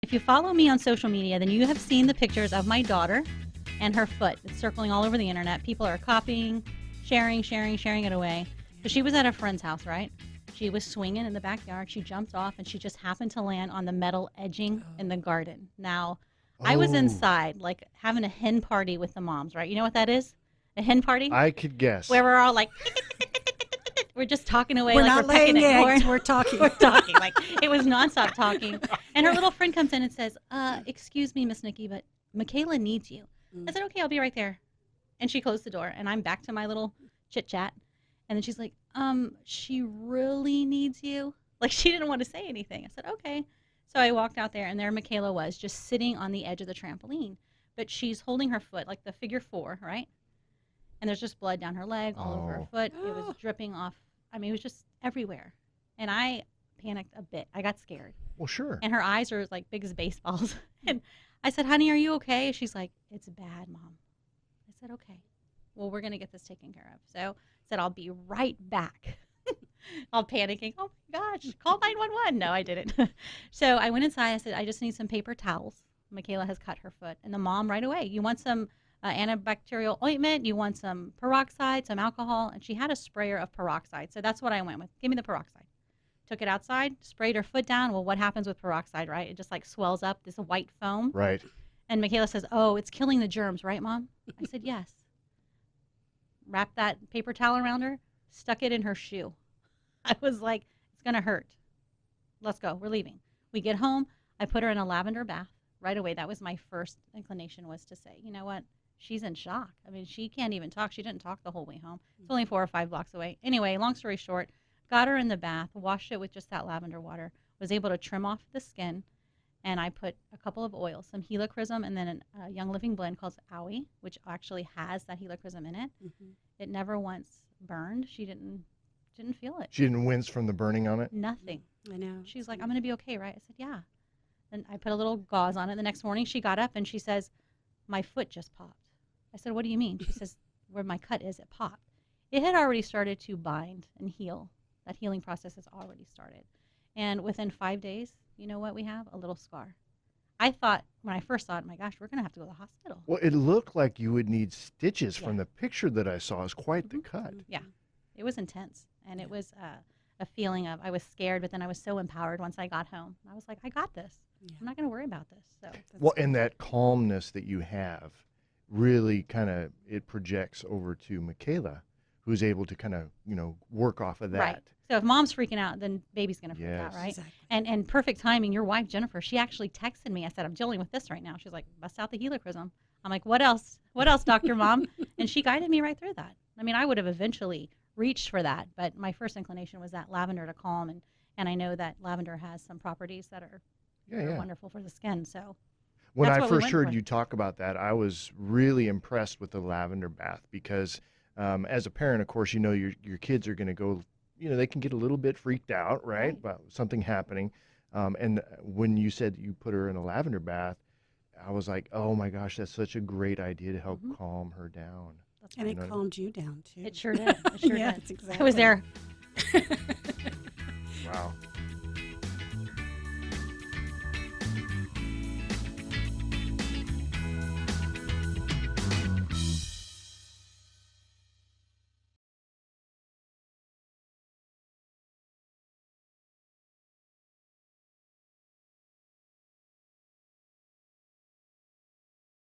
If you follow me on social media, then you have seen the pictures of my daughter and her foot. It's circling all over the internet. People are copying, sharing it away. So she was at a friend's house, right? She was swinging in the backyard. She jumped off, and she just happened to land on the metal edging in the garden. Now, I was inside, like, having a hen party with the moms, right? You know what that is? A hen party? I could guess. Where we're all like, we're just talking away. We're like not we're pecking laying at eggs. corn. We're talking. We're talking. Like, it was nonstop talking. And her little friend comes in and says, excuse me, Miss Nikki, but Michaela needs you. I said, okay, I'll be right there. And she closed the door, and I'm back to my little chit-chat. And then she's like, she really needs you? Like, she didn't want to say anything. I said, okay. So I walked out there, and there Michaela was, just sitting on the edge of the trampoline. But she's holding her foot, like the figure 4, right? And there's just blood down her leg, all over her foot. It was dripping off. I mean, it was just everywhere. And I panicked a bit. I got scared. Well, sure. And her eyes are like big as baseballs. And I said, honey, are you okay? She's like, it's bad, Mom. I said, okay. Well, we're going to get this taken care of. So I said, I'll be right back. All panicking. Oh, my gosh, call 911. No, I didn't. So I went inside. I said, I just need some paper towels. Michaela has cut her foot. And the mom right away, you want some antibacterial ointment, you want some peroxide, some alcohol. And she had a sprayer of peroxide. So that's what I went with. Give me the peroxide. Took it outside, sprayed her foot down. Well, what happens with peroxide, right? It just like swells up, this white foam. Right. And Michaela says, oh, it's killing the germs, right, Mom? I said, yes. Wrapped that paper towel around her, stuck it in her shoe. I was like, it's going to hurt. Let's go. We're leaving. We get home. I put her in a lavender bath right away. That was my first inclination, was to say, you know what? She's in shock. I mean, she can't even talk. She didn't talk the whole way home. It's only 4 or 5 blocks away. Anyway, long story short, got her in the bath, washed it with just that lavender water, was able to trim off the skin, and I put a couple of oils, some helichrysum, and then a Young Living blend called Owie, which actually has that helichrysum in it. Mm-hmm. It never once burned. She didn't feel it. She didn't wince from the burning on it? Nothing. I know. She's like, I'm going to be okay, right? I said, yeah. And I put a little gauze on it. The next morning, she got up, and she says, my foot just popped. I said, what do you mean? She says, where my cut is, it popped. It had already started to bind and heal. That healing process has already started. And within 5 days, you know what we have? A little scar. I thought, when I first saw it, my gosh, we're going to have to go to the hospital. Well, it looked like you would need stitches from the picture that I saw. It's quite the cut. Yeah. It was intense. And it was a feeling of, I was scared, but then I was so empowered once I got home. I was like, I got this. Yeah. I'm not going to worry about this. So. Well, and that calmness that you have really kind of, it projects over to Michaela, who's able to kind of, work off of that. Right. So if mom's freaking out, then baby's going to freak out, right? Exactly. And perfect timing, your wife, Jennifer, she actually texted me. I said, I'm dealing with this right now. She's like, bust out the helichrysum. I'm like, what else? What else, Dr. Mom? And she guided me right through that. I mean, I would have eventually reached for that, but my first inclination was that lavender to calm, and I know that lavender has some properties that are wonderful for the skin. So when that's I what we first went heard for. you talk about that, I was really impressed with the lavender bath because as a parent, of course, your kids are going to go, they can get a little bit freaked out, right, about something happening. And when you said you put her in a lavender bath, I was like, oh my gosh, that's such a great idea to help calm her down. And it calmed you down, too. It sure did. It sure Yeah, did. exactly. I was there. Wow.